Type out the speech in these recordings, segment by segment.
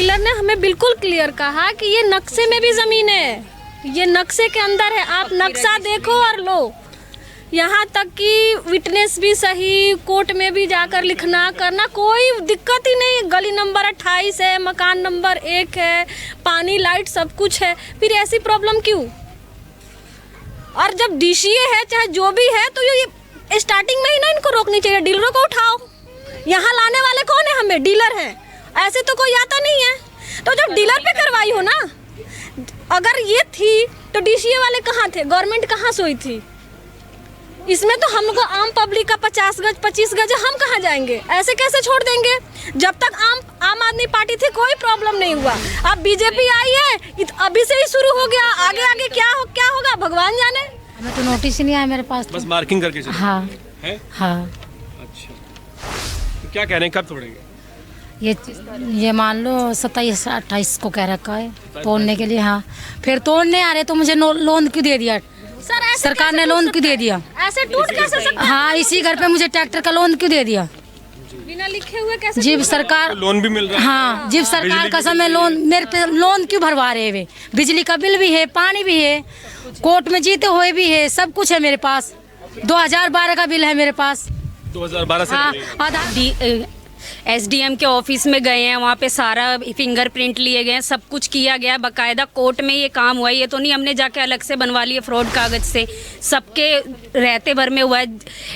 Dealer ने हमें बिल्कुल क्लियर कहा कि ये नक्शे में भी ज़मीन है, ये नक्शे के अंदर है, आप नक्शा देखो और लो। यहाँ तक कि विटनेस भी सही, कोर्ट में भी जाकर लिखना करना कोई दिक्कत ही नहीं। गली नंबर 28 है, मकान नंबर 1 है, पानी लाइट सब कुछ है, फिर ऐसी प्रॉब्लम क्यों? और जब डीसीए है चाहे जो भी है तो ये स्टार्टिंग में ही ना इनको रोकनी चाहिए। डीलरों को उठाओ, यहाँ लाने वाले कौन है? हमें डीलर है, ऐसे तो कोई आता नहीं है। तो जब डीलर पे कार्रवाई हो ना, अगर ये थी तो डीसीए वाले कहाँ थे? गवर्नमेंट कहाँ सोई थी? इसमें तो हमको आम पब्लिक का 50 गज 25 गज हम कहाँ जाएंगे? ऐसे कैसे छोड़ देंगे? जब तक आम आदमी पार्टी थी कोई प्रॉब्लम नहीं हुआ। अब बीजेपी आई है, अभी से ही शुरू हो गया। आगे आगे क्या होगा भगवान जाने। हमें तो नोटिस ही नहीं आया मेरे पास। बस मार्किंग करके चले। हाँ है? हाँ। अच्छा, तो क्या कह रहे हैं, कब तोड़ेंगे? ये मान लो 27-28 को कह रखा है तोड़ने के लिए। हाँ, फिर तोड़ने आ रहे तो मुझे लोन क्यों दे दिया सर? सरकार ने लोन क्यों दे दिया? ऐसे टूट कैसे सकता है? हाँ, इसी घर पे मुझे ट्रैक्टर का लोन क्यों दे दिया? बिना लिखे हुए कैसे? जीव सरकार लोन भी मिल रहा है। हाँ, जीव सरकार का समय लोन मेरे पे लोन क्यों भरवा रहे वे? बिजली का बिल भी है, पानी भी है, कोर्ट में जीते हुए भी है, सब कुछ है मेरे पास। 2012 का बिल है मेरे पास। 2012 से। हाँ, आधा एसडीएम के ऑफिस में गए हैं, वहाँ पे सारा फिंगरप्रिंट लिए गए हैं, सब कुछ किया गया, बकायदा कोर्ट में ये काम हुआ है। ये तो नहीं हमने जाके अलग से बनवा लिए फ्रॉड कागज से, सबके रहते भर में हुआ है।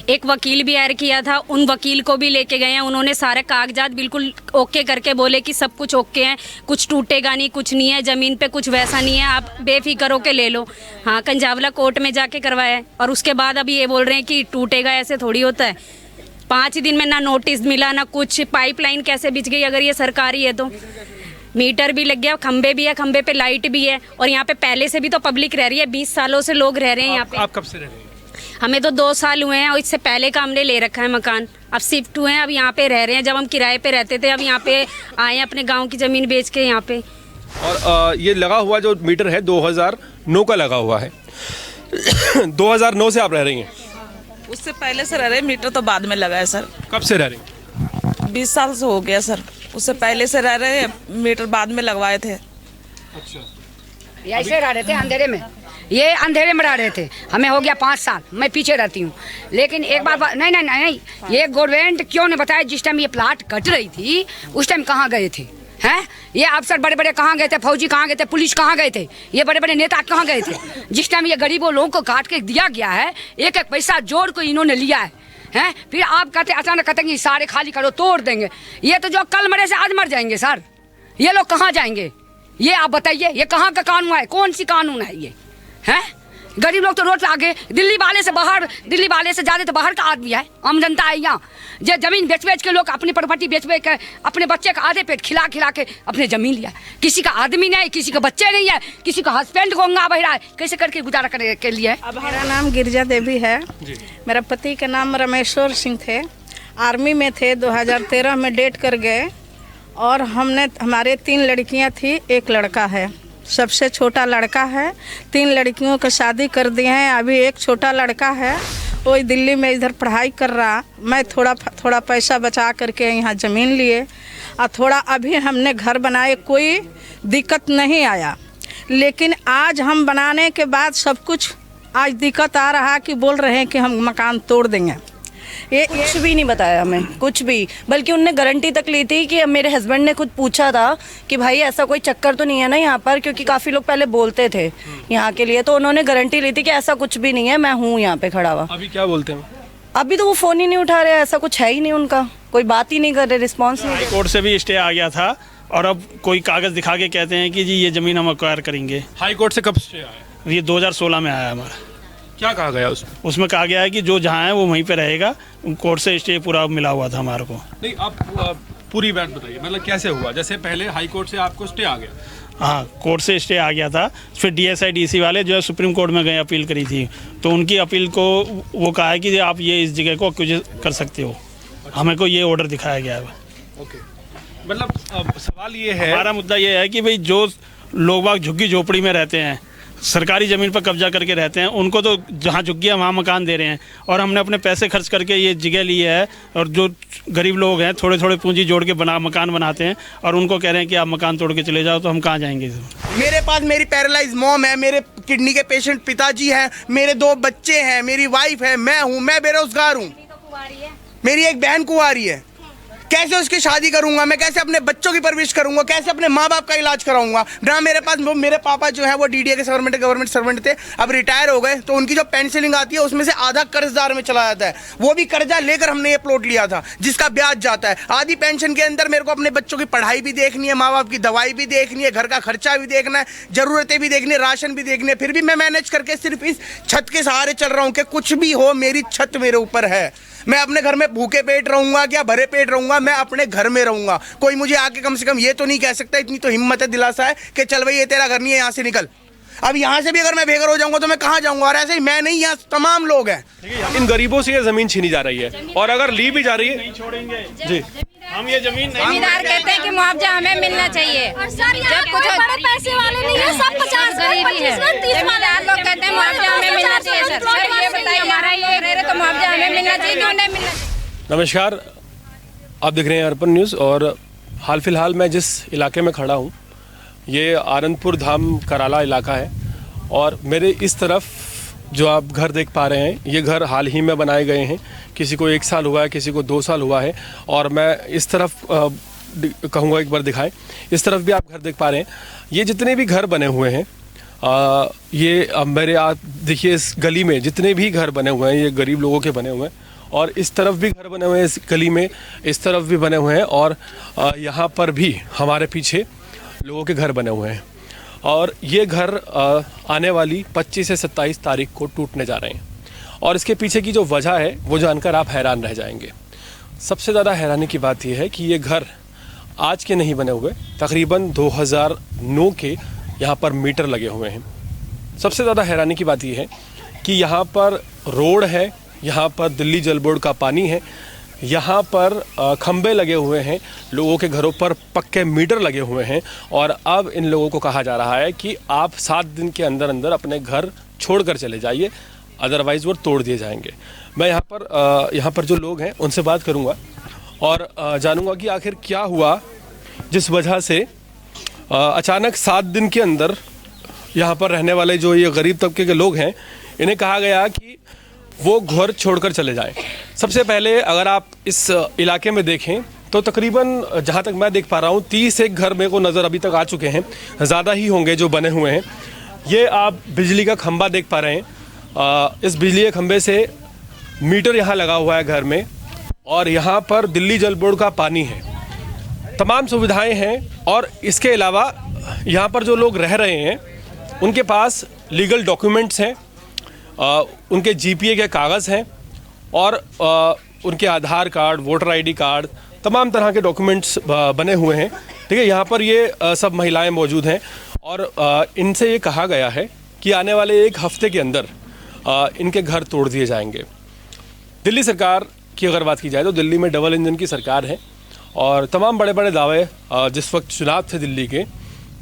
एक वकील भी हायर किया था, उन वकील को भी लेके गए हैं, उन्होंने सारे कागजात बिल्कुल ओके करके बोले कि सब कुछ ओके है, कुछ टूटेगा नहीं, कुछ नहीं है, ज़मीन पे कुछ वैसा नहीं है, आप बेफिक्र होके ले लो। हाँ, कंजावला कोर्ट में जाके करवाया है और उसके बाद अभी ये बोल रहे हैं कि टूटेगा, ऐसे थोड़ी होता है। 5 दिन में ना नोटिस मिला ना कुछ। पाइपलाइन कैसे बिछ गई अगर ये सरकारी है तो? मीटर भी लग गया, खंबे भी है, खंबे पे लाइट भी है, और यहाँ पे पहले से भी तो पब्लिक रह रही है, 20 सालों से लोग रह रहे हैं यहाँ पे। आप कब से रह रहे हैं? हमें तो 2 साल हुए हैं और इससे पहले का हमने ले रखा है मकान। अब शिफ्ट हुए हैं, अब यहाँ पे रह रहे हैं। जब हम किराए पे रहते थे, अब यहाँ पे आए हैं अपने गाँव की ज़मीन बेच के यहाँ पे। और ये लगा हुआ जो मीटर है 2009 का लगा हुआ है। 2009 से आप रह रही हैं? उससे पहले से रह रहे, मीटर तो बाद में लगा है सर। कब से रह रही हैं? 20 साल से हो गया सर। उससे पहले से रह रहे, मीटर बाद में लगवाए थे। अच्छा, ऐसे रह रहे थे अंधेरे में, ये अंधेरे में रह रहे थे। हमें हो गया 5 साल, मैं पीछे रहती हूँ। लेकिन एक बार नहीं, ये गवर्नमेंट क्यों ने बताया? जिस टाइम ये प्लाट कट रही थी उस टाइम कहाँ गए थे? हैं, ये अफसर बड़े बड़े कहाँ गए थे? फौजी कहाँ गए थे? पुलिस कहाँ गए थे? ये बड़े बड़े नेता कहाँ गए थे? जिस टाइम ये गरीबों लोगों को काट के दिया गया है, एक एक पैसा जोड़ को इन्होंने लिया है। हैं, फिर आप कहते अचानक कहते हैं सारे खाली करो, तोड़ देंगे। ये तो जो कल मरे से आज मर जाएंगे सर। ये लोग कहाँ जाएंगे? ये आप बताइए, ये कहाँ का कानून है? कौन सी कानून है ये? हैं, गरीब लोग तो रोड पे आगे, दिल्ली वाले से ज़्यादा तो बाहर का आदमी है, आम जनता है यहाँ। जो जमीन बेच के लोग अपनी प्रॉपर्टी बेच के अपने बच्चे का आधे पेट खिला के अपने जमीन लिया। किसी का आदमी नहीं, किसी का बच्चे नहीं है, किसी का हस्बैंड गोंगा बहिरा है, कैसे करके गुजारा करने के लिए। मेरा नाम गिरिजा देवी है। मेरा पति का नाम रमेश्वर सिंह थे। आर्मी में थे, 2013 में डेट कर गए। और हमारे 3 लड़कियां थी, 1 लड़का है। सबसे छोटा लड़का है, 3 लड़कियों का शादी कर दिए हैं। अभी एक छोटा लड़का है, वो दिल्ली में इधर पढ़ाई कर रहा। मैं थोड़ा पैसा बचा करके यहाँ ज़मीन लिए और थोड़ा अभी हमने घर बनाए, कोई दिक्कत नहीं आया। लेकिन आज हम बनाने के बाद सब कुछ आज दिक्कत आ रहा कि बोल रहे हैं कि हम मकान तोड़ देंगे। ये कुछ भी नहीं बताया हमें, कुछ भी। बल्कि उनने गारंटी तक ली थी कि मेरे हस्बैंड ने खुद पूछा था कि भाई ऐसा कोई चक्कर तो नहीं है ना यहाँ पर, क्योंकि काफ़ी लोग पहले बोलते थे यहाँ के लिए, तो उन्होंने गारंटी ली थी कि ऐसा कुछ भी नहीं है, मैं हूँ यहाँ पे खड़ा हुआ। अभी क्या बोलते हैं? अभी तो वो फ़ोन ही नहीं उठा रहे, ऐसा कुछ है ही नहीं, उनका कोई बात ही नहीं कर रहे, रिस्पॉन्स नहीं। हाई कोर्ट से भी स्टे आ गया था और अब कोई कागज़ दिखा के कहते हैं कि जी ये ज़मीन हम अक्वायर करेंगे। हाई कोर्ट से कब स्टे आया? ये 2016 में आया हमारा। क्या कहा गया उसमें कहा गया है कि जो जहाँ है वो वहीं पे रहेगा। कोर्ट से स्टे पूरा मिला हुआ था हमारे को। नहीं, आप पूरी बात बताइए, मतलब कैसे हुआ? जैसे पहले हाई कोर्ट से आपको स्टे आ गया? हाँ, कोर्ट से स्टे आ गया था। फिर DSI DC वाले जो है सुप्रीम कोर्ट में गए, अपील करी थी, तो उनकी अपील को वो कहा है कि आप ये इस जगह को एक्विजिट कर सकते हो। हमें को ये ऑर्डर दिखाया गया है। ओके, मतलब अब सवाल ये है, हमारा मुद्दा ये है कि भाई जो लोग बाग झुग्गी झोपड़ी में रहते हैं, सरकारी ज़मीन पर कब्जा करके रहते हैं, उनको तो जहाँ झुग्गी है वहाँ मकान दे रहे हैं, और हमने अपने पैसे खर्च करके ये जगह ली है, और जो गरीब लोग हैं थोड़े थोड़े पूंजी जोड़ के मकान बनाते हैं, और उनको कह रहे हैं कि आप मकान तोड़ के चले जाओ, तो हम कहाँ जाएंगे। मेरे पास मेरी पैरालाइज मॉम है, मेरे किडनी के पेशेंट पिताजी हैं, मेरे 2 बच्चे हैं, मेरी वाइफ है, मैं हूँ, मैं बेरोजगार हूँ, मेरी एक बहन कुंवारी है। कैसे उसकी शादी करूंगा मैं, कैसे अपने बच्चों की परवरिश करूंगा, कैसे अपने माँ बाप का इलाज कराऊंगा ना। मेरे पास मेरे पापा जो है वो डीडीए के गवर्नमेंट सर्वेंट थे, अब रिटायर हो गए, तो उनकी जो पेंशनिंग आती है उसमें से आधा कर्जदार में चला जाता है। वो भी कर्जा लेकर हमने ये प्लॉट लिया था जिसका ब्याज जाता है। आधी पेंशन के अंदर मेरे को अपने बच्चों की पढ़ाई भी देखनी है, माँ बाप की दवाई भी देखनी है, घर का खर्चा भी देखना है, जरूरतें भी देखनी है, राशन भी देखनी है। फिर भी मैं मैनेज करके सिर्फ इस छत के सहारे चल रहा हूँ कि कुछ भी हो मेरी छत मेरे ऊपर है। मैं अपने घर में भूखे पेट रहूंगा क्या भरे पेट रहूंगा, मैं अपने घर में रहूंगा। कोई मुझे आके कम से कम ये तो नहीं कह सकता, इतनी तो हिम्मत है, दिलासा है कि चल भाई ये तेरा घर नहीं है, यहाँ से निकल। अब यहाँ से भी अगर मैं बेघर हो जाऊंगा तो मैं कहाँ जाऊंगा। और ऐसे ही मैं नहीं, यहाँ तमाम लोग हैं। इन गरीबों से ये जमीन छीनी जा रही है, और अगर ली भी जा रही है नहीं छोड़ेंगे जी। हम ये जमीन नहीं, जमींदार कहते हैं कि मुआवजा हमें मिलना चाहिए। और सर यहाँ कोई बड़े पैसे वाले नहीं है, सब 50 गरीबी है। 30 जमींदार लोग कहते हैं मुआवजा हमें मिलना चाहिए। सर ये बताइए, हमारा ये रह रहे तो मुआवजा हमें मिलना चाहिए, क्यों नहीं मिलना चाहिए? नमस्कार, आप देख रहे हैं अर्पण न्यूज़। और हाल फिलहाल मैं जिस इलाके में खड़ा हूँ ये आनंदपुर धाम कराला इलाका है, और मेरे इस तरफ जो आप घर देख पा रहे हैं ये घर हाल ही में बनाए गए हैं। किसी को 1 साल हुआ है, किसी को 2 साल हुआ है। और मैं इस तरफ कहूँगा एक बार दिखाएं, इस तरफ भी आप घर देख पा रहे हैं। ये जितने भी घर बने हुए हैं ये मेरे देखिए इस गली में जितने भी घर बने हुए हैं ये गरीब लोगों के बने हुए हैं, और इस तरफ भी घर बने हुए हैं, इस गली में इस तरफ भी बने हुए हैं, और यहाँ पर भी हमारे पीछे लोगों के घर बने हुए हैं। और ये घर आने वाली 25 से 27 तारीख को टूटने जा रहे हैं, और इसके पीछे की जो वजह है वो जानकर आप हैरान रह जाएंगे। सबसे ज़्यादा हैरानी की बात यह है कि ये घर आज के नहीं बने हुए, तकरीबन 2009 के यहाँ पर मीटर लगे हुए हैं। सबसे ज़्यादा हैरानी की बात यह है कि यहाँ पर रोड है, यहाँ पर दिल्ली जल बोर्ड का पानी है, यहाँ पर खंबे लगे हुए हैं, लोगों के घरों पर पक्के मीटर लगे हुए हैं, और अब इन लोगों को कहा जा रहा है कि आप 7 दिन के अंदर अंदर अपने घर छोड़कर चले जाइए, अदरवाइज़ वो तोड़ दिए जाएंगे। मैं यहाँ पर जो लोग हैं उनसे बात करूँगा और जानूँगा कि आखिर क्या हुआ जिस वजह से अचानक 7 दिन के अंदर यहाँ पर रहने वाले जो ये गरीब तबके के लोग हैं इन्हें कहा गया कि वो घर छोड़कर चले जाएं। सबसे पहले अगर आप इस इलाके में देखें तो तकरीबन जहाँ तक मैं देख पा रहा हूँ 30 एक घर मेरे को नज़र अभी तक आ चुके हैं, ज़्यादा ही होंगे जो बने हुए हैं। ये आप बिजली का खंबा देख पा रहे हैं, इस बिजली के खंबे से मीटर यहाँ लगा हुआ है घर में, और यहाँ पर दिल्ली जल बोर्ड का पानी है, तमाम सुविधाएं हैं। और इसके अलावा यहाँ पर जो लोग रह रहे हैं उनके पास लीगल डॉक्यूमेंट्स हैं, उनके जीपीए के कागज़ हैं, और उनके आधार कार्ड, वोटर आईडी कार्ड, तमाम तरह के डॉक्यूमेंट्स बने हुए हैं। ठीक है, यहाँ पर ये सब महिलाएं मौजूद हैं, और इनसे ये कहा गया है कि आने वाले 1 हफ्ते के अंदर इनके घर तोड़ दिए जाएंगे। दिल्ली सरकार की अगर बात की जाए तो दिल्ली में डबल इंजन की सरकार है, और तमाम बड़े बड़े दावे जिस वक्त चुनाव थे दिल्ली के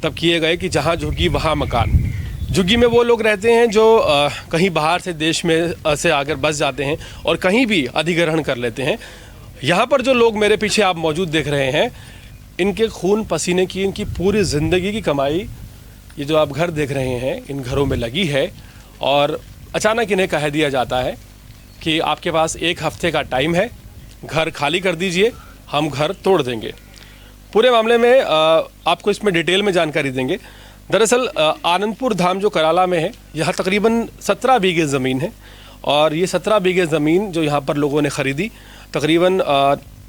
तब किए गए कि जहाँ झुग्गी वहाँ मकान। झुग्गी में वो लोग रहते हैं जो कहीं बाहर से देश में से आकर बस जाते हैं और कहीं भी अधिग्रहण कर लेते हैं। यहाँ पर जो लोग मेरे पीछे आप मौजूद देख रहे हैं, इनके खून पसीने की, इनकी पूरी ज़िंदगी की कमाई ये जो आप घर देख रहे हैं इन घरों में लगी है, और अचानक इन्हें कह दिया जाता है कि आपके पास 1 हफ्ते का टाइम है, घर खाली कर दीजिए, हम घर तोड़ देंगे। पूरे मामले में आपको इसमें डिटेल में जानकारी देंगे। दरअसल आनंदपुर धाम जो कराला में है, यहाँ तकरीबन 17 बीघे ज़मीन है, और ये 17 बीघे ज़मीन जो यहाँ पर लोगों ने ख़रीदी तकरीबन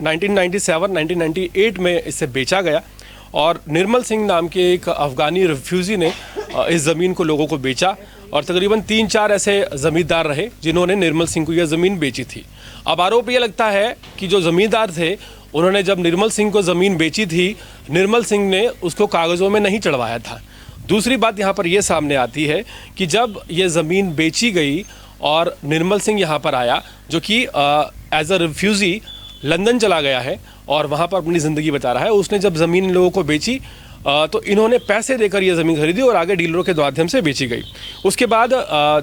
1997-1998 में इसे बेचा गया, और निर्मल सिंह नाम के एक अफ़गानी रिफ्यूज़ी ने इस ज़मीन को लोगों को बेचा, और तकरीबन 3-4 ऐसे ज़मींदार रहे जिन्होंने निर्मल सिंह को यह ज़मीन बेची थी। अब आरोप ये लगता है कि जो ज़मींदार थे उन्होंने जब निर्मल सिंह को ज़मीन बेची थी, निर्मल सिंह ने उसको कागज़ों में नहीं चढ़वाया था। दूसरी बात यहाँ पर यह सामने आती है कि जब ये ज़मीन बेची गई और निर्मल सिंह यहाँ पर आया, जो कि एज अ रिफ्यूज़ी लंदन चला गया है और वहाँ पर अपनी ज़िंदगी बता रहा है, उसने जब ज़मीन इन लोगों को बेची तो इन्होंने पैसे देकर ये ज़मीन खरीदी और आगे डीलरों के माध्यम से बेची गई। उसके बाद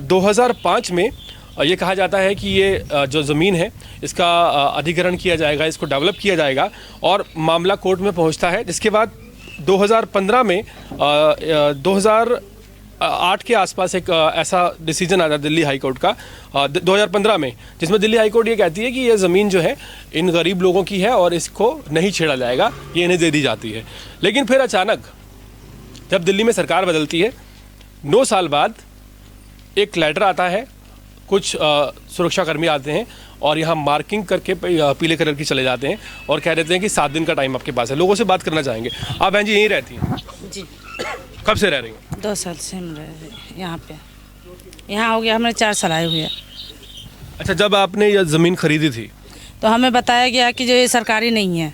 2005 में ये कहा जाता है कि ये जो ज़मीन है इसका अधिग्रहण किया जाएगा, इसको डेवलप किया जाएगा और मामला कोर्ट में पहुंचता है। जिसके बाद 2015 में 2008 के आसपास एक ऐसा डिसीजन आता है दिल्ली हाई कोर्ट का 2015 में, जिसमें दिल्ली हाई कोर्ट ये कहती है कि ये ज़मीन जो है इन गरीब लोगों की है और इसको नहीं छेड़ा जाएगा, ये इन्हें दे दी जाती है। लेकिन फिर अचानक जब दिल्ली में सरकार बदलती है 9 साल बाद एक लेटर आता है, कुछ सुरक्षाकर्मी आते हैं और यहाँ मार्किंग करके पीले कलर की चले जाते हैं और कह देते हैं कि 7 दिन का टाइम आपके पास है। लोगों से बात करना चाहेंगे। आप बहन जी यहीं रहती हैं? जी। कब से रह रही हैं? 2 साल से हम रह रहे हैं यहाँ पे। यहाँ हो गया हमें 4 साल आए हुए। अच्छा, जब आपने ये ज़मीन खरीदी थी तो हमें बताया गया कि जो ये सरकारी नहीं है।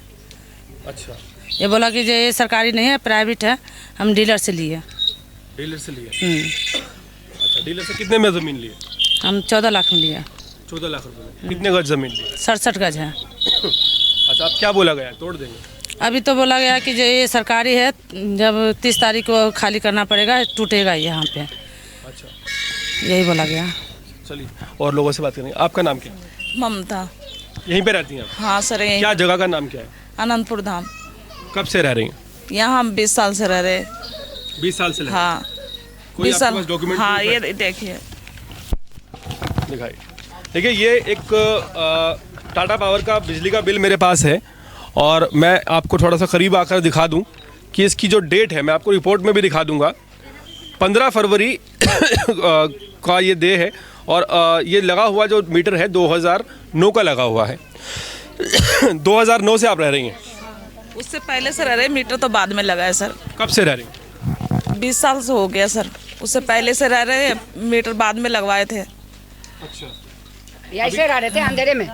अच्छा, ये बोला कि जो ये सरकारी नहीं है, प्राइवेट है। हम डीलर से लिए। डीलर से लिए? अच्छा, डीलर से कितने में ज़मीन लिए? हम 14 लाख में लिए। 14 लाख रुपए में कितने गज ज़मीन ली? 67 गज है। अच्छा, अब क्या बोला गया, तोड़ देंगे? अभी तो बोला गया कि जो ये सरकारी है, जब 30 तारीख को खाली करना पड़ेगा, टूटेगा यहाँ पे। अच्छा, यही बोला गया। चलिए और लोगों से बात करेंगे। आपका नाम क्या है? ममता। यहीं पे रहती हैं आप? हाँ सर, यहीं। क्या जगह का नाम क्या है? अनंतपुर धाम। कब से रह रही हैं? यहाँ हम 20 साल से रह रहे। 20 साल से? हाँ, कोई 20 साल। डॉक्यूमेंट? हाँ, ये देखिए, दिखाई। देखिए, ये एक टाटा पावर का बिजली का बिल मेरे पास है और मैं आपको थोड़ा सा करीब आकर दिखा दूं कि इसकी जो डेट है, मैं आपको रिपोर्ट में भी दिखा दूंगा। 15 फरवरी का ये डे है और ये लगा हुआ जो मीटर है 2009 का लगा हुआ है। 2009 से आप रह रही हैं? उससे पहले से रह रहे। मीटर तो बाद में लगा है सर। कब से रह रही हैं? 20 साल से हो गया सर। उससे पहले से रह रहे, मीटर बाद में लगवाए थे। अच्छा, ऐसे रह रहे थे अंधेरे में।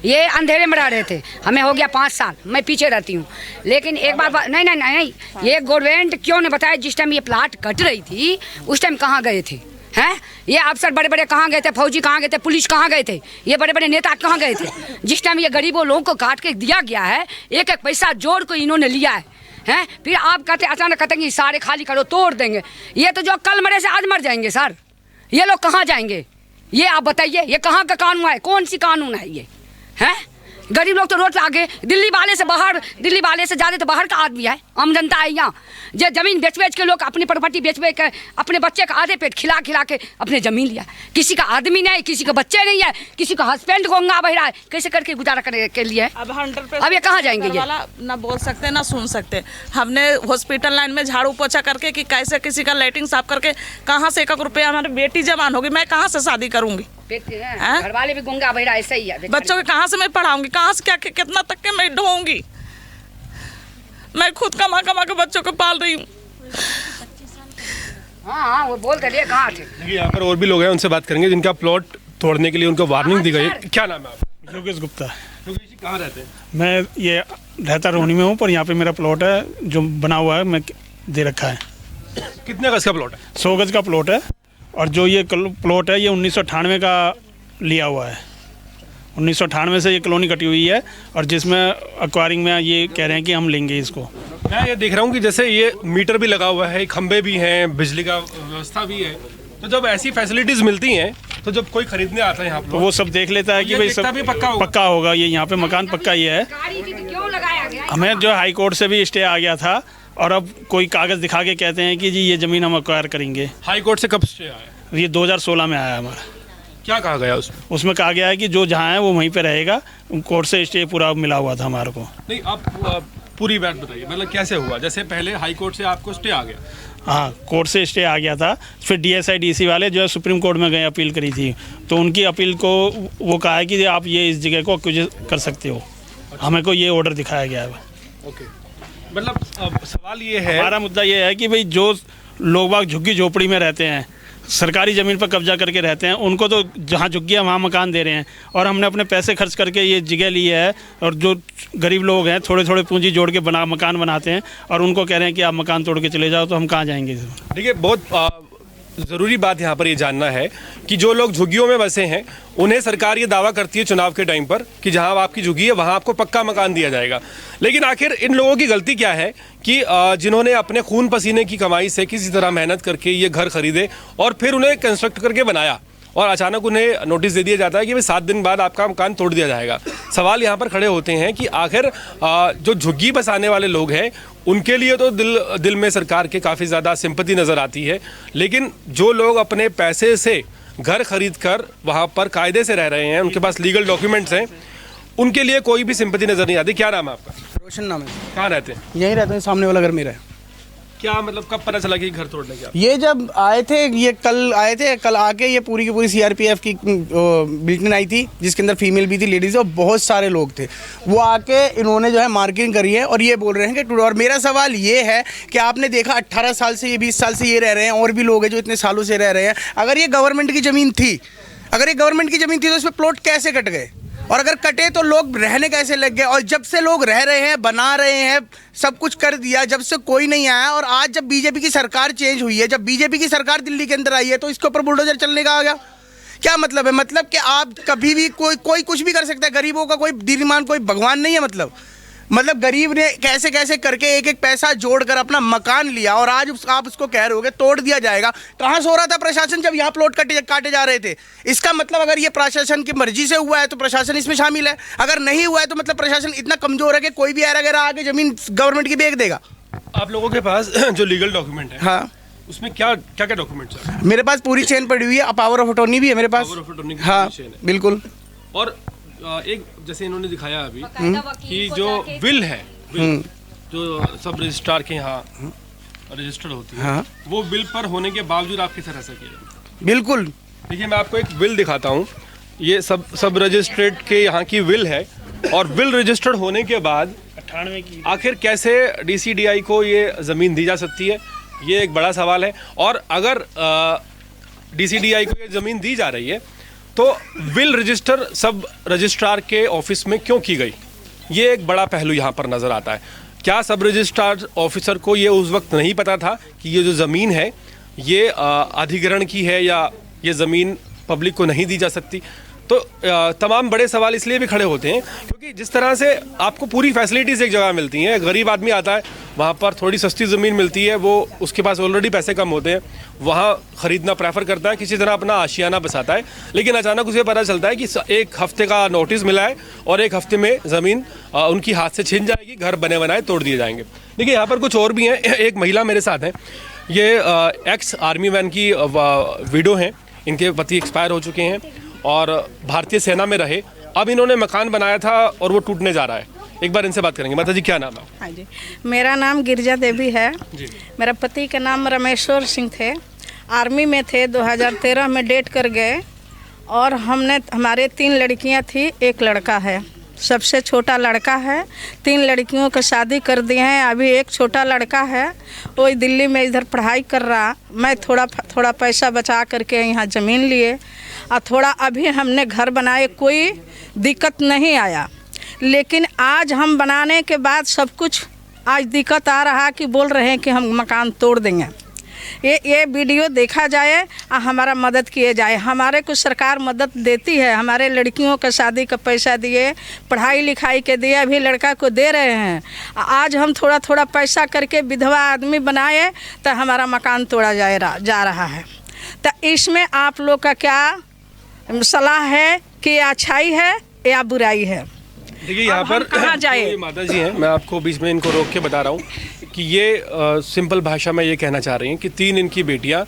ये अंधेरे में रह रहे थे। हमें हो गया 5 साल। मैं पीछे रहती हूँ। लेकिन एक बार नहीं नहीं नहीं, ये गवर्नमेंट क्यों ने बताया जिस टाइम ये प्लाट कट रही थी उस टाइम कहाँ गए थे? हैं? ये अफसर बड़े बड़े कहाँ गए थे? फौजी कहाँ गए थे? पुलिस कहाँ गए थे? ये बड़े बड़े नेता कहाँ गए थे? जिस टाइम ये गरीबों लोगों को काट के दिया गया है, एक एक पैसा जोड़ को इन्होंने लिया है। हैं? फिर आप कहते अचानक कहते हैं सारे खाली करो, तोड़ देंगे। ये तो जो कल मरे से आज मर जाएंगे सर। ये लोग कहाँ जाएंगे? ये आप बताइए, ये कहाँ का कानून है? कौन सी कानून है ये? हैं? गरीब लोग तो रोड पे आगे, दिल्ली वाले से ज़्यादा तो बाहर का आदमी है, आम जनता है यहाँ। जो ज़मीन बेच के लोग अपनी प्रॉपर्टी बेच के अपने बच्चे का आधे पेट खिला के अपने ज़मीन लिया। किसी का आदमी नहीं, किसी का बच्चे नहीं है, किसी का हस्बैंड गोंगा बह रहा है, कैसे करके गुजारा करने के लिए? अब 100% अब ये कहाँ जाएंगे? ये ना बोल सकते ना सुन सकते। हमने हॉस्पिटल लाइन में झाड़ू पोछा करके कि कैसे किसी का लैट्रिन साफ करके कहाँ से 1 रुपया, हमारी बेटी जवान होगी, मैं कहाँ से शादी करूँगी? घर वाले भी गुंगा बह रहा है, ऐसा ही है। बच्चों के कहाँ से मैं पढ़ाऊंगी? कहाँ से क्या कितना तक के मैं ढोऊंगी? मैं खुद कमा के बच्चों को पाल रही हूँ। हाँ, वो बोलते रहिए कहाँ थे। देखिए, यहाँ पर और भी लोग हैं, उनसे बात करेंगे जिनका प्लॉट तोड़ने के लिए उनको वार्निंग दी गई है। क्या नाम है आपका? योगेश गुप्ता। योगेश जी, कहाँ रहते हैं? मैं ये रहता रोहनी में हूँ, पर यहाँ पे मेरा प्लॉट है जो बना हुआ है, मैं दे रखा है। कितने गज का प्लॉट है? 100 गज का प्लॉट है। और जो ये प्लॉट है ये 1998 का लिया हुआ है। 1998 से ये कॉलोनी कटी हुई है और जिसमें एक्वायरिंग में ये कह रहे हैं कि हम लेंगे इसको। मैं ये देख रहा हूँ कि जैसे ये मीटर भी लगा हुआ है, खंबे भी हैं, बिजली का व्यवस्था भी है, तो जब ऐसी फैसिलिटीज मिलती हैं तो जब कोई खरीदने आता है यहाँ पर तो वो सब देख लेता है कि भाई सब पक्का होगा, ये यहाँ पे मकान पक्का ही है। हमें जो हाई कोर्ट से भी स्टे आ गया था और अब कोई कागज दिखा के कहते हैं कि जी ये ज़मीन हम एक्वायर करेंगे। हाई कोर्ट से कब स्टे आया? ये 2016 में आया हमारा। क्या कहा गया उसमें? उसमें कहा गया है कि जो जहाँ है वो वहीं पे रहेगा। कोर्ट से स्टे पूरा मिला हुआ था हमारे को। नहीं, आप पूरी बात बताइए, मतलब कैसे हुआ? जैसे पहले हाई कोर्ट से आपको स्टे आ गया? हाँ, कोर्ट से स्टे आ गया था। फिर DSI DC वाले जो है सुप्रीम कोर्ट में गए, अपील करी थी, तो उनकी अपील को वो कहा है कि आप ये इस जगह को एक्विजिट कर सकते हो। हमें को ये ऑर्डर दिखाया गया है। ओके, मतलब अब सवाल ये है, हमारा मुद्दा ये है कि भाई जो लोग बाग झुग्गी झोपड़ी में रहते हैं, सरकारी ज़मीन पर कब्जा करके रहते हैं, उनको तो जहाँ झुग्गी है वहाँ मकान दे रहे हैं और हमने अपने पैसे खर्च करके ये जगह ली है। और जो गरीब लोग हैं थोड़े थोड़े पूंजी जोड़ के मकान बनाते हैं और उनको कह रहे हैं कि आप मकान तोड़ के चले जाओ, तो हम कहाँ जाएंगे? देखिए, बहुत ज़रूरी बात यहाँ पर ये जानना है कि जो लोग झुग्गियों में बसे हैं उन्हें सरकार ये दावा करती है चुनाव के टाइम पर कि जहाँ आपकी झुग्गी है वहाँ आपको पक्का मकान दिया जाएगा। लेकिन आखिर इन लोगों की गलती क्या है कि जिन्होंने अपने खून पसीने की कमाई से किसी तरह मेहनत करके ये घर खरीदे और फिर उन्हें कंस्ट्रक्ट करके बनाया और अचानक उन्हें नोटिस दे दिया जाता है कि भाई 7 दिन बाद आपका मकान तोड़ दिया जाएगा। सवाल यहाँ पर खड़े होते हैं कि आखिर जो झुग्गी बसाने वाले लोग हैं उनके लिए तो दिल में सरकार के काफ़ी ज़्यादा सिंपैथी नज़र आती है, लेकिन जो लोग अपने पैसे से घर खरीद कर वहाँ पर कायदे से रह रहे हैं, उनके पास लीगल डॉक्यूमेंट्स हैं, उनके लिए कोई भी सिंपैथी नज़र नहीं आती। क्या नाम है आपका? रोशन नाम है। कहाँ रहते हैं? यहीं रहते हैं, सामने वाला घर मेरा है। क्या मतलब कब पता चला कि घर तोड़ने का? ये जब आए थे, ये कल आए थे, कल आके ये पूरी की पूरी सीआरपीएफ की बिल्डिंग आई थी जिसके अंदर फीमेल भी थी, लेडीज और बहुत सारे लोग थे। वो आके इन्होंने जो है मार्किंग करी है और ये बोल रहे हैं कि और मेरा सवाल ये है कि आपने देखा 18 साल से ये 20 साल से ये रह रहे हैं और भी लोग हैं जो इतने सालों से रह रहे हैं। अगर ये गवर्नमेंट की ज़मीन थी, अगर ये गवर्नमेंट की ज़मीन थी तो इस पर प्लॉट कैसे कट गए? और अगर कटे तो लोग रहने कैसे लग गए? और जब से लोग रह रहे हैं, बना रहे हैं, सब कुछ कर दिया, जब से कोई नहीं आया। और आज जब बीजेपी की सरकार चेंज हुई है, जब बीजेपी की सरकार दिल्ली के अंदर आई है तो इसके ऊपर बुलडोजर चलने का आ गया। क्या मतलब है? मतलब कि आप कभी भी कोई कुछ भी कर सकता है। गरीबों का कोई दीनमान, कोई भगवान नहीं है। मतलब गरीब ने कैसे कैसे करके एक एक पैसा जोड़कर अपना मकान लिया और आज आप उसको कह रहे होगे तोड़ दिया जाएगा। कहाँ सो रहा था प्रशासन जब यहाँ प्लॉट काटे जा रहे थे? इसका मतलब अगर ये प्रशासन की मर्जी से हुआ है तो प्रशासन इसमें शामिल है, अगर नहीं हुआ है तो मतलब प्रशासन इतना कमजोर है कि कोई भी ऐरा गैरा आके जमीन गवर्नमेंट की बेच देगा। आप लोगों के पास जो लीगल डॉक्यूमेंट है, हाँ, उसमें क्या क्या डॉक्यूमेंट्स हैं? मेरे पास पूरी चेन पड़ी हुई है, पावर ऑफ अटॉर्नी भी है मेरे पास। हाँ बिल्कुल। और एक जैसे इन्होंने दिखाया अभी कि जो विल है, जो सब रजिस्ट्रार के यहाँ रजिस्टर्ड होती है, हाँ, वो बिल पर होने के बावजूद आप किस तरह से किए? बिल्कुल। देखिए मैं आपको एक विल दिखाता हूँ, ये सब रजिस्ट्रेट के यहाँ की विल है और विल रजिस्टर्ड होने के बाद 98 की आखिर कैसे DCDI को ये ज़मीन दी जा सकती है, ये एक बड़ा सवाल है। और अगर DCDI को ये ज़मीन दी जा रही है तो विल रजिस्टर सब रजिस्ट्रार के ऑफिस में क्यों की गई, ये एक बड़ा पहलू यहाँ पर नज़र आता है। क्या सब रजिस्ट्रार ऑफिसर को ये उस वक्त नहीं पता था कि ये जो ज़मीन है ये अधिग्रहण की है या ये ज़मीन पब्लिक को नहीं दी जा सकती? तो तमाम बड़े सवाल इसलिए भी खड़े होते हैं क्योंकि जिस तरह से आपको पूरी फैसिलिटीज़ एक जगह मिलती हैं, गरीब आदमी आता है वहाँ पर थोड़ी सस्ती ज़मीन मिलती है, वो उसके पास ऑलरेडी पैसे कम होते हैं, वहाँ ख़रीदना प्रेफर करता है, किसी तरह अपना आशियाना बसाता है। लेकिन अचानक उसे पता चलता है कि 1 हफ्ते का नोटिस मिला है और 1 हफ्ते में ज़मीन उनकी हाथ से छिन जाएगी, घर बने बनाए तोड़ दिए जाएंगे। देखिए यहाँ पर कुछ और भी हैं। एक महिला मेरे साथ हैं, ये एक्स आर्मी मैन की विडो हैं, इनके पति एक्सपायर हो चुके हैं और भारतीय सेना में रहे, अब इन्होंने मकान बनाया था और वो टूटने जा रहा है। एक बार इनसे बात करेंगे। माता जी क्या नाम है? हाँ जी, मेरा नाम गिरजा देवी है जी। मेरा पति का नाम रमेश्वर सिंह थे, आर्मी में थे, 2013 में डेट कर गए और हमारे 3 लड़कियां थी, 1 लड़का है, सबसे छोटा लड़का है। 3 लड़कियों का शादी कर दिए हैं, अभी एक छोटा लड़का है, वो दिल्ली में इधर पढ़ाई कर रहा। मैं थोड़ा पैसा बचा करके यहाँ ज़मीन लिए और थोड़ा अभी हमने घर बनाए, कोई दिक्कत नहीं आया। लेकिन आज हम बनाने के बाद सब कुछ आज दिक्कत आ रहा कि बोल रहे हैं कि हम मकान तोड़ देंगे। ये वीडियो देखा जाए और हमारा मदद किए जाए। हमारे को सरकार मदद देती है, हमारे लड़कियों का शादी का पैसा दिए, पढ़ाई लिखाई के दिए, अभी लड़का को दे रहे हैं। आज हम थोड़ा पैसा करके विधवा आदमी बनाए तो हमारा मकान तोड़ा जा रहा है। तो इसमें आप लोग का क्या सलाह है कि अच्छाई है या बुराई है? देखिए यहाँ पर कहाँ जाए? माता जी हैं, मैं आपको बीच में इनको रोक के बता रहा हूँ कि ये सिंपल भाषा में ये कहना चाह रही हैं कि 3 इनकी बेटियाँ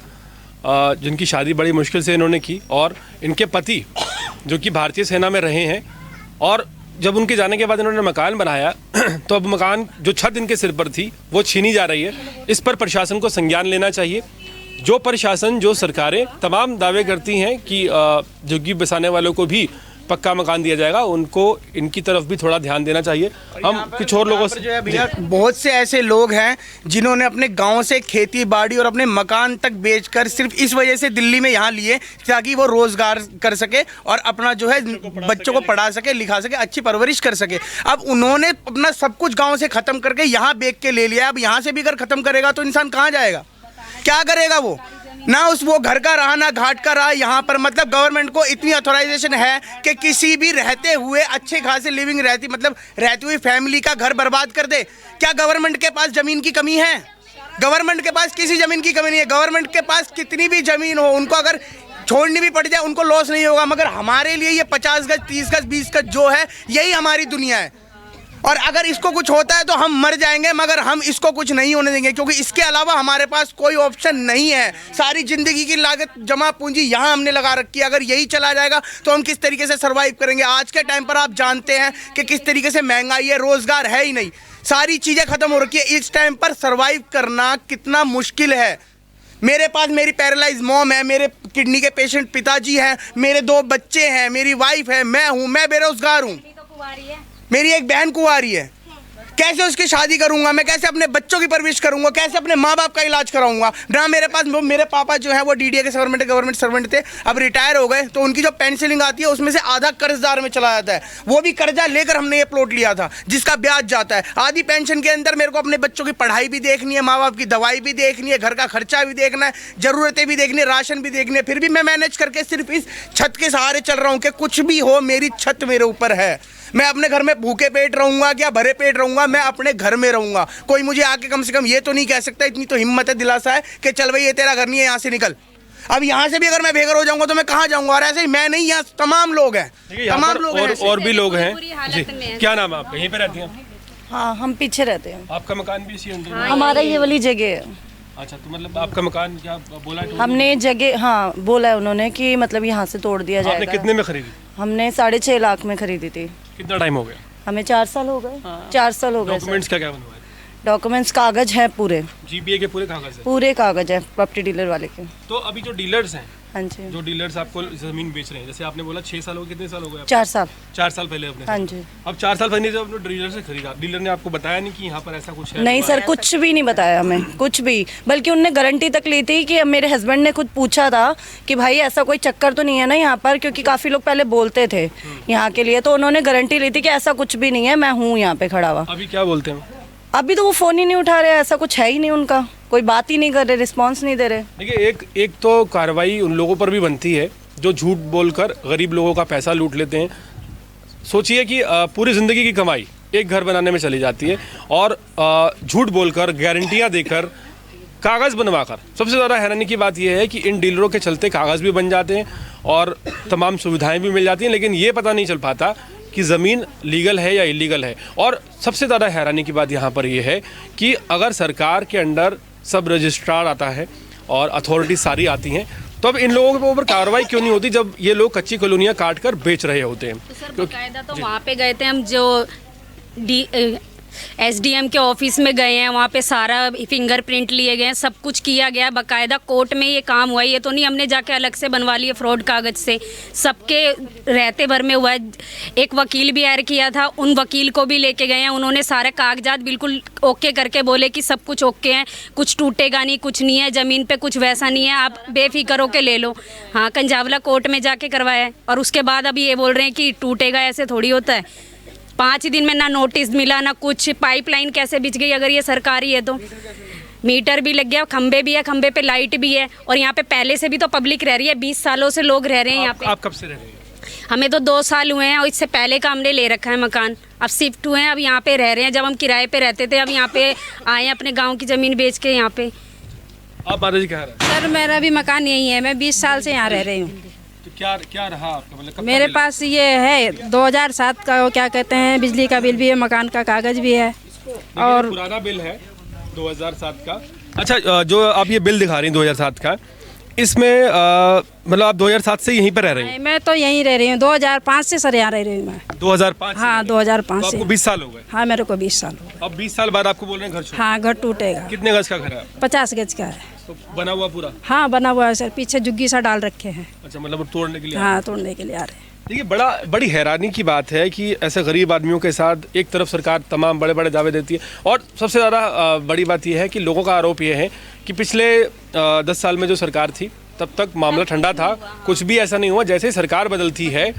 जिनकी शादी बड़ी मुश्किल से इन्होंने की और इनके पति जो कि भारतीय सेना में रहे हैं, और जब उनके जाने के बाद इन्होंने मकान बनाया तो अब मकान जो छत इनके सिर पर थी वो छीनी जा रही है। इस पर प्रशासन को संज्ञान लेना चाहिए। जो प्रशासन, जो सरकारें तमाम दावे करती हैं कि झुग्गी बसाने वालों को भी पक्का मकान दिया जाएगा, उनको इनकी तरफ भी थोड़ा ध्यान देना चाहिए। हम कुछ और लोगों से जो है भैया, बहुत से ऐसे लोग हैं जिन्होंने अपने गांव से खेती बाड़ी और अपने मकान तक बेचकर सिर्फ इस वजह से दिल्ली में यहाँ लिए ताकि वो रोजगार कर सके और अपना जो है बच्चों को पढ़ा सके, लिखा सके, अच्छी परवरिश कर सके। अब उन्होंने अपना सब कुछ गाँव से ख़त्म करके यहाँ बेच के ले लिया। अब यहाँ से भी अगर ख़त्म करेगा तो इंसान कहाँ जाएगा, क्या करेगा वो? ना उस वो घर का रहा ना घाट का रहा। यहाँ पर मतलब गवर्नमेंट को इतनी अथॉराइजेशन है कि किसी भी रहते हुए अच्छे खासे लिविंग रहती हुई फैमिली का घर बर्बाद कर दे। क्या गवर्नमेंट के पास जमीन की कमी है? गवर्नमेंट के पास किसी जमीन की कमी नहीं है। गवर्नमेंट के पास कितनी भी जमीन हो, उनको अगर छोड़नी भी पड़ जाए उनको लॉस नहीं होगा। मगर हमारे लिए ये 50 गज 30 गज 20 गज जो है यही हमारी दुनिया है। और अगर इसको कुछ होता है तो हम मर जाएंगे, मगर हम इसको कुछ नहीं होने देंगे, क्योंकि इसके अलावा हमारे पास कोई ऑप्शन नहीं है। सारी जिंदगी की लागत जमा पूंजी यहाँ हमने लगा रखी है। अगर यही चला जाएगा तो हम किस तरीके से सर्वाइव करेंगे? आज के टाइम पर आप जानते हैं कि किस तरीके से महंगाई है, रोजगार है ही नहीं, सारी चीज़ें खत्म हो रखी है। इस टाइम पर सर्वाइव करना कितना मुश्किल है। मेरे पास मेरी पैरालाइज मॉम है, मेरे किडनी के पेशेंट पिताजी हैं, मेरे 2 बच्चे हैं, मेरी वाइफ है, मैं हूँ, मैं बेरोजगार हूँ, मेरी एक बहन कुंवारी है। कैसे उसकी शादी करूंगा मैं? कैसे अपने बच्चों की परवरिश करूंगा? कैसे अपने माँ बाप का इलाज कराऊंगा? ना मेरे पास मेरे पापा जो है वो डीडीए के गवर्नमेंट सर्वेंट थे, अब रिटायर हो गए, तो उनकी जो पेंशनिंग आती है उसमें से आधा कर्जदार में चला जाता है। वो भी कर्जा लेकर हमने ये प्लॉट लिया था जिसका ब्याज जाता है। आधी पेंशन के अंदर मेरे को अपने बच्चों की पढ़ाई भी देखनी है, माँ बाप की दवाई भी देखनी है, घर का खर्चा भी देखना है, ज़रूरतें भी देखनी है, राशन भी देखनी है। फिर भी मैं मैनेज करके सिर्फ इस छत के सहारे चल रहा हूँ कि कुछ भी हो मेरी छत मेरे ऊपर है। मैं अपने घर में भूखे पेट रहूंगा क्या भरे पेट रहूंगा? मैं अपने घर में रहूंगा। कोई मुझे आके कम से कम ये तो नहीं कह सकता, इतनी तो हिम्मत है, दिलासा है कि चल भाई ये तेरा घर नहीं है, यहाँ से निकल। अब यहाँ से भी अगर मैं बेघर हो जाऊंगा तो मैं कहाँ जाऊंगा? और ऐसे ही मैं नहीं, यहाँ तमाम लोग हैं, तमाम लोग हैं, और भी लोग हैं जी। क्या नाम है आपका? यहीं पे रहती हैं? हाँ, हम पीछे रहते हैं। आपका मकान भी इसी अंदर? हमारा ये वाली जगह है। अच्छा, तो मतलब आपका मकान क्या बोला है? हमने जगह, हाँ बोला है उन्होंने कि मतलब यहाँ से तोड़ दिया जाएगा। आपने कितने में खरीदी? हमने 6.5 लाख में खरीदी थी। कितना टाइम हो गया? हमें 4 साल हो गए। 4 साल हो गए। डॉक्यूमेंट्स क्या क्या बनवाए? डॉक्यूमेंट्स कागज हैं पूरे, जीपीए के पूरे कागज है? पूरे कागज है प्रॉपर्टी डीलर वाले के। तो अभी जो डीलर्स हैं, हाँ जी, जो डीलर्स आपको जमीन बेच रहे हैं, जैसे आपने बोला 6 साल हो गए, कितने साल हो गए? 4 साल। 4 साल पहले अपने? हाँ जी। अब 4 साल पहले जब अपने डीलर से खरीदा, डीलर ने आपको बताया नहीं कि यहाँ पर ऐसा कुछ है? नहीं सर, कुछ भी नहीं बताया हमें, कुछ भी। बल्कि उनने गारंटी तक ली थी कि मेरे हस्बैंड ने खुद पूछा था कि भाई ऐसा कोई चक्कर तो नहीं है ना यहाँ पर, क्योंकि काफ़ी लोग पहले बोलते थे यहाँ के लिए, तो उन्होंने गारंटी ली थी कि ऐसा कुछ भी नहीं है, मैं हूँ यहाँ पे खड़ा हुआ। अभी क्या बोलते हैं? अभी तो वो फ़ोन ही नहीं उठा रहे, ऐसा कुछ है ही नहीं, उनका कोई बात ही नहीं कर रहे, रिस्पॉन्स नहीं दे रहे। देखिए, एक तो कार्रवाई उन लोगों पर भी बनती है जो झूठ बोलकर गरीब लोगों का पैसा लूट लेते हैं। सोचिए कि पूरी ज़िंदगी की कमाई एक घर बनाने में चली जाती है और झूठ बोलकर, गारंटियां देकर, कागज़ बनवाकर। सबसे ज़्यादा हैरानी की बात यह है कि इन डीलरों के चलते कागज़ भी बन जाते हैं और तमाम सुविधाएं भी मिल जाती हैं, लेकिन ये पता नहीं चल पाता कि ज़मीन लीगल है या इलीगल है। और सबसे ज़्यादा हैरानी की बात यहाँ पर यह है कि अगर सरकार के अंडर सब रजिस्ट्रार आता है और अथॉरिटी सारी आती हैं, तो अब इन लोगों के ऊपर कार्रवाई क्यों नहीं होती जब ये लोग कच्ची कॉलोनियाँ काट कर बेच रहे होते हैं? तो सर बाकायदा तो वहाँ पे गए थे हम, जो एसडीएम के ऑफिस में गए हैं, वहाँ पे सारा फिंगरप्रिंट लिए गए हैं, सब कुछ किया गया, बाकायदा कोर्ट में ये काम हुआ है। ये तो नहीं हमने जाके अलग से बनवा लिए फ्रॉड कागज से, सबके रहते भर में हुआ है। एक वकील भी हायर किया था, उन वकील को भी लेके गए हैं, उन्होंने सारे कागजात बिल्कुल ओके करके बोले कि सब कुछ ओके है, कुछ टूटेगा नहीं, कुछ नहीं है, ज़मीन पे कुछ वैसा नहीं है, आप बेफिक्र होके ले लो। हाँ, कंजावला कोर्ट में जाके करवाया है और उसके बाद अभी ये बोल रहे हैं कि टूटेगा, ऐसे थोड़ी होता है। 5 दिन में ना नोटिस मिला ना कुछ। पाइपलाइन कैसे बिछ गई अगर ये सरकारी है तो? मीटर भी लग गया, खंबे भी है, खंबे पे लाइट भी है, और यहाँ पे पहले से भी तो पब्लिक रह रही है, 20 सालों से लोग रह रहे हैं यहाँ पे। आप कब से रह रहे हैं? हमें तो 2 साल हुए हैं और इससे पहले का हमने ले रखा है मकान, अब शिफ्ट हुए हैं, अब यहाँ पे रह रहे हैं। जब हम किराए पे रहते थे, अब यहाँ पे आए हैं अपने गाँव की ज़मीन बेच के यहाँ पे। आप माता जी कह रहे हैं? सर मेरा भी मकान यही है, मैं 20 साल से यहाँ रह रही हूँ। तो क्या रहा आपका? मतलब मेरे पास ये है 2007 का, वो क्या कहते हैं, बिजली का बिल भी है, मकान का कागज भी है, और पुराना बिल है 2007 का। अच्छा, जो आप ये बिल दिखा रही हैं 2007 का, इसमें मतलब आप 2007 से यहीं पर रह रही हैं? मैं तो यहीं रह रही हूँ, 2005 से सर यहाँ रह रही हूँ मैं। 2005? हाँ, 2005 तो से। आपको 20 साल हो गए? हाँ, मेरे को 20 साल हो गए। अब 20 साल बाद आपको बोल रहे हैं घर छोड़ो? हाँ, घर टूटेगा। कितने गज का घर है? 50 गज का है। तो बना हुआ पूरा? हाँ, बना हुआ है सर, पीछे झुग्गी सा डाल रखे हैं। अच्छा, मतलब तोड़ने के लिए? हाँ, तोड़ने के लिए आ रहे हैं। देखिए, बड़ी हैरानी की बात है कि ऐसे गरीब आदमियों के साथ एक तरफ सरकार तमाम बड़े बड़े दावे देती है, और सबसे ज़्यादा बड़ी बात यह है कि लोगों का आरोप यह है कि पिछले 10 साल में जो सरकार थी तब तक मामला ठंडा था, कुछ भी ऐसा नहीं हुआ। जैसे ही सरकार बदलती है,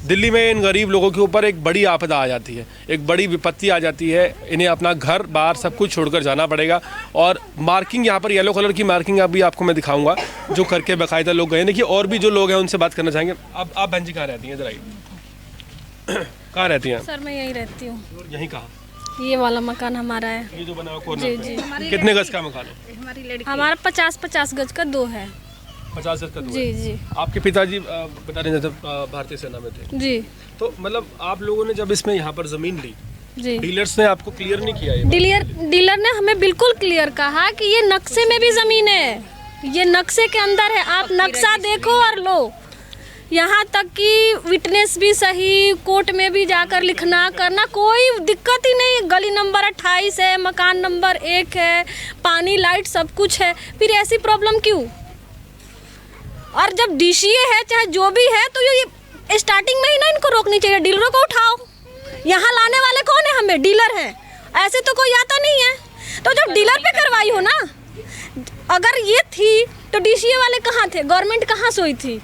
दिल्ली में इन गरीब लोगों के ऊपर एक बड़ी आपदा आ जाती है, एक बड़ी विपत्ति आ जाती है। इन्हें अपना घर बार सब कुछ छोड़कर जाना पड़ेगा। और मार्किंग यहाँ पर येलो कलर की मार्किंग अभी आपको मैं दिखाऊंगा, जो करके बाकायदा लोग गए। देखिए और भी जो लोग हैं उनसे बात करना चाहेंगे। आप बहन जी कहाँ रहती हैं? इधर आइए। कहाँ रहती हैं? सर मैं यहीं रहती हूँ। यहीं कहाँ? ये वाला मकान हमारा है। ये जो बना हुआ कॉर्नर जी पे। जी। कितने गज का मकान है? हमारा 50-50 गज का 2 है। 50 गज का 2 जी जी। आपके पिताजी बता रहे थे भारतीय सेना में थे जी। तो मतलब आप लोगों ने जब इसमें यहाँ पर जमीन ली, जी, डीलर्स ने आपको क्लियर नहीं किया? डीलर ने हमें बिल्कुल क्लियर कहा कि ये नक्शे में भी जमीन है, ये नक्शे के अंदर है, आप नक्शा देखो और लो। यहाँ तक कि विटनेस भी सही, कोर्ट में भी जाकर लिखना करना कोई दिक्कत ही नहीं। गली नंबर 28 है, मकान नंबर 1 है, पानी लाइट सब कुछ है, फिर ऐसी प्रॉब्लम क्यों? और जब डीसीए है चाहे जो भी है तो ये स्टार्टिंग में ही ना इनको रोकनी चाहिए। डीलरों को उठाओ, यहाँ लाने वाले कौन है? हमें डीलर है, ऐसे तो कोई आता नहीं है। तो जब डीलर पे कार्रवाई हो ना, अगर ये थी तो डीसीए वाले कहाँ थे? गवर्नमेंट कहाँ सोई थी?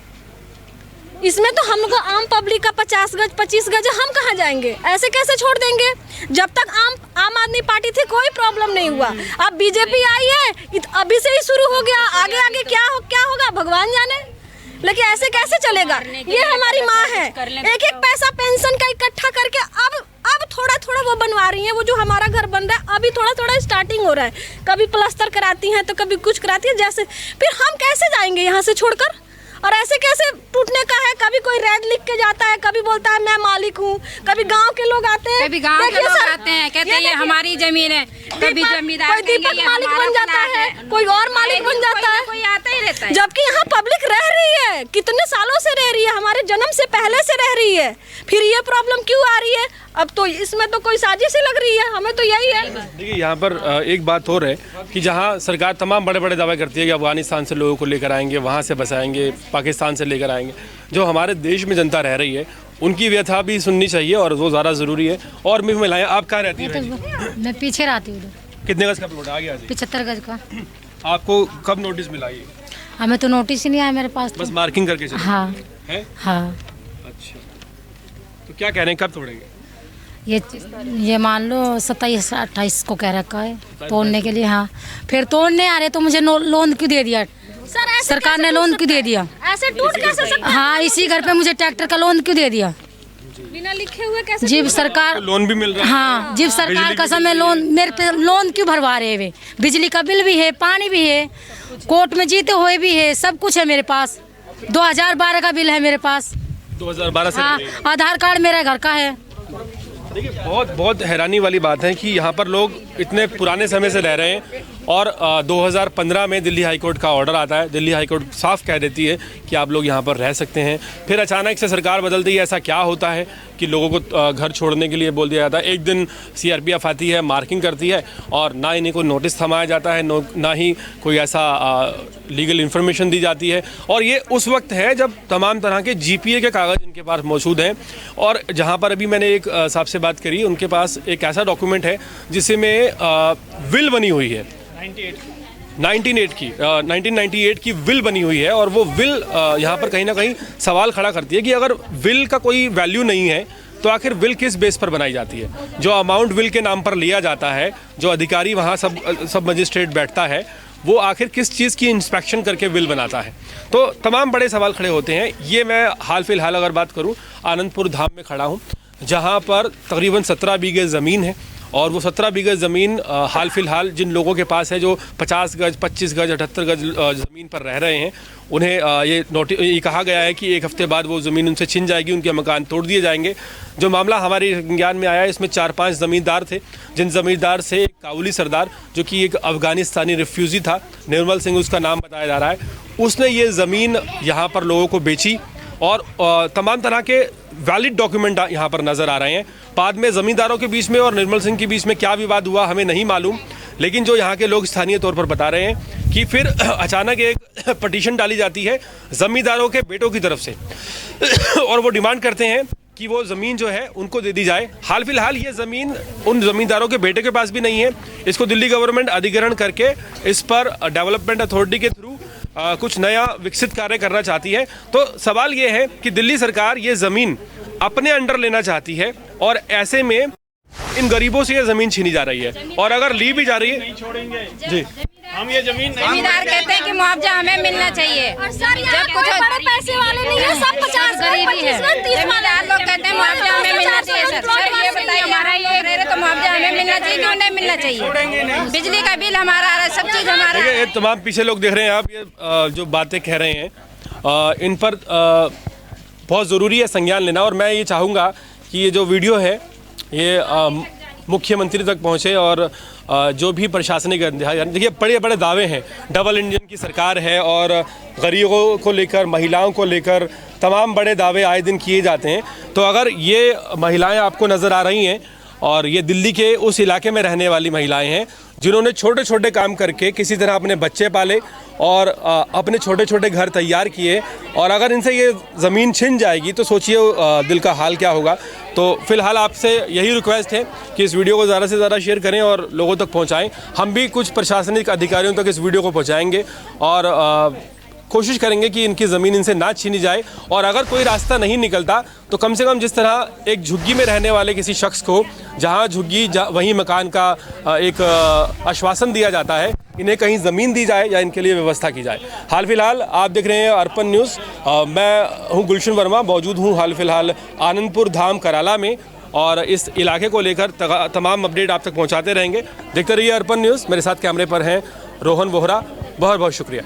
इसमें तो हमको आम पब्लिक का 50 गज 25 गज हम कहाँ जाएंगे? ऐसे कैसे छोड़ देंगे? जब तक आम आदमी पार्टी थी कोई प्रॉब्लम नहीं हुआ। अब बीजेपी आई है, अभी से ही शुरू हो गया। आगे आगे क्या होगा भगवान जाने। लेकिन ऐसे कैसे चलेगा? ये हमारी माँ है, एक एक पैसा पेंशन का इकट्ठा करके अब थोड़ा थोड़ा वो बनवा रही है। वो जो हमारा घर बन रहा है अभी थोड़ा थोड़ा स्टार्टिंग हो रहा है, कभी प्लास्टर कराती हैं तो कभी कुछ कराती है। जैसे फिर हम कैसे जाएंगे यहाँ से छोड़कर? और ऐसे कैसे टूटने का है? कभी कोई रेड लिख के जाता है, कभी बोलता है मैं मालिक हूँ, कभी गांव के लोग आते हैं, कभी गांव के लोग आते हैं, कहते हैं ये हमारी जमीन है, कभी जमींदार कोई दीपक मालिक बन जाता है, कोई और मालिक बन जाता है, कोई आता ही रहता है। जबकि यहाँ पब्लिक रह रही है, कितने सालों से रह रही है, हमारे जन्म से पहले से रह रही है, फिर ये प्रॉब्लम क्यों आ रही है? अब तो इसमें तो कोई साजिश ही लग रही है, हमें तो यही है। देखिए यहाँ पर एक बात और है कि जहाँ सरकार तमाम बड़े बड़े दावे करती है कि अफगानिस्तान से लोगों को लेकर आएंगे, वहाँ से बसाएंगे, पाकिस्तान से लेकर आएंगे, जो हमारे देश में जनता रह रही है उनकी व्यथा भी सुननी चाहिए और वो ज़्यादा ज़रूरी है। और भी महिलाएं, आप कहाँ रहती हैं? मैं पीछे रहती हूँ। कितने गज का प्लॉट आ गया? 75 गज का। आपको कब नोटिस मिला? ये हमें तो नोटिस ही नहीं आया मेरे पास। बस मार्किंग करके चले? हाँ है? हाँ। अच्छा, तो क्या कह रहे हैं, कब तोड़ेंगे? ये मान लो 27-28 को कह रखा है तोड़ने के लिए। हाँ, फिर तोड़ने आ रहे तो मुझे लोन क्यों दे दिया सरकार ने? लोन क्यों दे दिया? ऐसे टूट कैसे सकता है? हाँ, इसी घर पे मुझे ट्रैक्टर का लोन क्यों दे दिया? बिना लिखे हुए कैसे? जीव सरकार लोन भी मिल रहा है। हाँ, जीव सरकार का समय लोन मेरे पे लोन क्यों भरवा रहे वे? बिजली का बिल भी है, पानी भी है, कोर्ट में जीते हुए भी है, सब कुछ है मेरे पास। 2012 का बिल है मेरे पास। 2012 से? हाँ, आधार कार्ड मेरे घर का है। देखिए बहुत हैरानी वाली बात है कि यहाँ पर लोग इतने पुराने समय से रह रहे हैं और 2015 में दिल्ली हाई कोर्ट का ऑर्डर आता है। दिल्ली हाई कोर्ट साफ कह देती है कि आप लोग यहाँ पर रह सकते हैं। फिर अचानक से सरकार बदलती है। ऐसा क्या होता है कि लोगों को घर छोड़ने के लिए बोल दिया जाता है? एक दिन सीआरपीएफ आती है, मार्किंग करती है और ना इन्हें कोई नोटिस थमाया जाता है, ना ही कोई ऐसा लीगल इन्फॉर्मेशन दी जाती है। और ये उस वक्त है जब तमाम तरह के जीपीए के कागज़ इनके पास मौजूद हैं। और जहाँ पर अभी मैंने एक साहब से बात करी, उनके पास एक ऐसा डॉक्यूमेंट है जिसमें विल बनी हुई है 1998 की विल बनी हुई है। और वो विल यहाँ पर कहीं ना कहीं सवाल खड़ा करती है कि अगर विल का कोई वैल्यू नहीं है तो आखिर विल किस बेस पर बनाई जाती है? जो अमाउंट विल के नाम पर लिया जाता है, जो अधिकारी वहाँ सब मजिस्ट्रेट बैठता है, वो आखिर किस चीज़ की इंस्पेक्शन करके विल बनाता है? तो तमाम बड़े सवाल खड़े होते हैं। ये मैं हाल फिलहाल अगर बात करूँ, आनंदपुर धाम में खड़ा हूँ, जहाँ पर तकरीबन 17 बीघे ज़मीन है। और वो 17 बीघे ज़मीन हाल फिलहाल जिन लोगों के पास है, जो 50 गज 25 गज 78 गज ज़मीन पर रह रहे हैं, उन्हें ये कहा गया है कि एक हफ्ते बाद वो ज़मीन उनसे छिन जाएगी, उनके मकान तोड़ दिए जाएंगे। जो मामला हमारे ज्ञान में आया है, इसमें 4-5 ज़मींदार थे, जिन ज़मींदार से एक काबुली सरदार, जो कि एक अफ़गानिस्तानी रिफ्यूज़ी था, निर्मल सिंह उसका नाम बताया जा रहा है, उसने ये ज़मीन यहाँ पर लोगों को बेची। और तमाम तरह के वैलिड डॉक्यूमेंट यहाँ पर नज़र आ रहे हैं। बाद में ज़मींदारों के बीच में और निर्मल सिंह के बीच में क्या विवाद हुआ हमें नहीं मालूम, लेकिन जो यहाँ के लोग स्थानीय तौर पर बता रहे हैं कि फिर अचानक एक पटिशन डाली जाती है ज़मींदारों के बेटों की तरफ से और वो डिमांड करते हैं कि वो ज़मीन जो है उनको दे दी जाए। हाल फिलहाल ये ज़मीन उन ज़मींदारों के बेटे के पास भी नहीं है। इसको दिल्ली गवर्नमेंट अधिग्रहण करके इस पर डेवलपमेंट अथॉरिटी के थ्रू कुछ नया विकसित कार्य करना चाहती है। तो सवाल ये है कि दिल्ली सरकार ये ज़मीन अपने अंडर लेना चाहती है और ऐसे में इन गरीबों से ये ज़मीन छीनी जा रही है, और अगर ली भी जा रही है जी, हम ये जमीन जमींदार कहते हैं कि मुआवजा हमें मिलना चाहिए। जब कुछ बड़े पैसे वाले नहीं है, सब 50 गरीबी है। 30 जमींदार लोग कहते हैं मुआवजा हमें मिलना चाहिए। सर ये बताइए, हमारा ये रह रहे तो मुआवजा हमें मिलना चाहिए क्यों नहीं मिलना चाहिए? बिजली का बिल हमारा आ रहा है, सब चीज़ हमारा है। ये तमाम पीछे लोग देख रहे हैं आप, ये जो बातें कह रहे हैं इन पर बहुत ज़रूरी है संज्ञान लेना। और मैं ये चाहूँगा कि ये जो वीडियो है ये मुख्यमंत्री तक पहुँचे और जो भी प्रशासनिक देखिए बड़े बड़े दावे हैं, डबल इंजन की सरकार है और गरीबों को लेकर, महिलाओं को लेकर तमाम बड़े दावे आए दिन किए जाते हैं। तो अगर ये महिलाएं आपको नज़र आ रही हैं और ये दिल्ली के उस इलाके में रहने वाली महिलाएं हैं जिन्होंने छोटे छोटे काम करके किसी तरह अपने बच्चे पाले और अपने छोटे छोटे घर तैयार किए, और अगर इनसे ये ज़मीन छिन जाएगी तो सोचिए दिल का हाल क्या होगा। तो फिलहाल आपसे यही रिक्वेस्ट है कि इस वीडियो को ज़्यादा से ज़्यादा शेयर करें और लोगों तक पहुंचाएं। हम भी कुछ प्रशासनिक अधिकारियों तक इस वीडियो को पहुंचाएंगे और कोशिश करेंगे कि इनकी ज़मीन इनसे ना छीनी जाए। और अगर कोई रास्ता नहीं निकलता तो कम से कम जिस तरह एक झुग्गी में रहने वाले किसी शख्स को जहां झुग्गी वहीं मकान का एक आश्वासन दिया जाता है, इन्हें कहीं ज़मीन दी जाए या इनके लिए व्यवस्था की जाए। हाल फिलहाल आप देख रहे हैं अर्पण न्यूज़। मैं हूं गुलशन वर्मा, मौजूद हूं हाल फिलहाल आनंदपुर धाम कराला में, और इस इलाके को लेकर तमाम अपडेट आप तक पहुँचाते रहेंगे। देखते रहिए अर्पण न्यूज़। मेरे साथ कैमरे पर हैं रोहन वोहरा। बहुत बहुत शुक्रिया।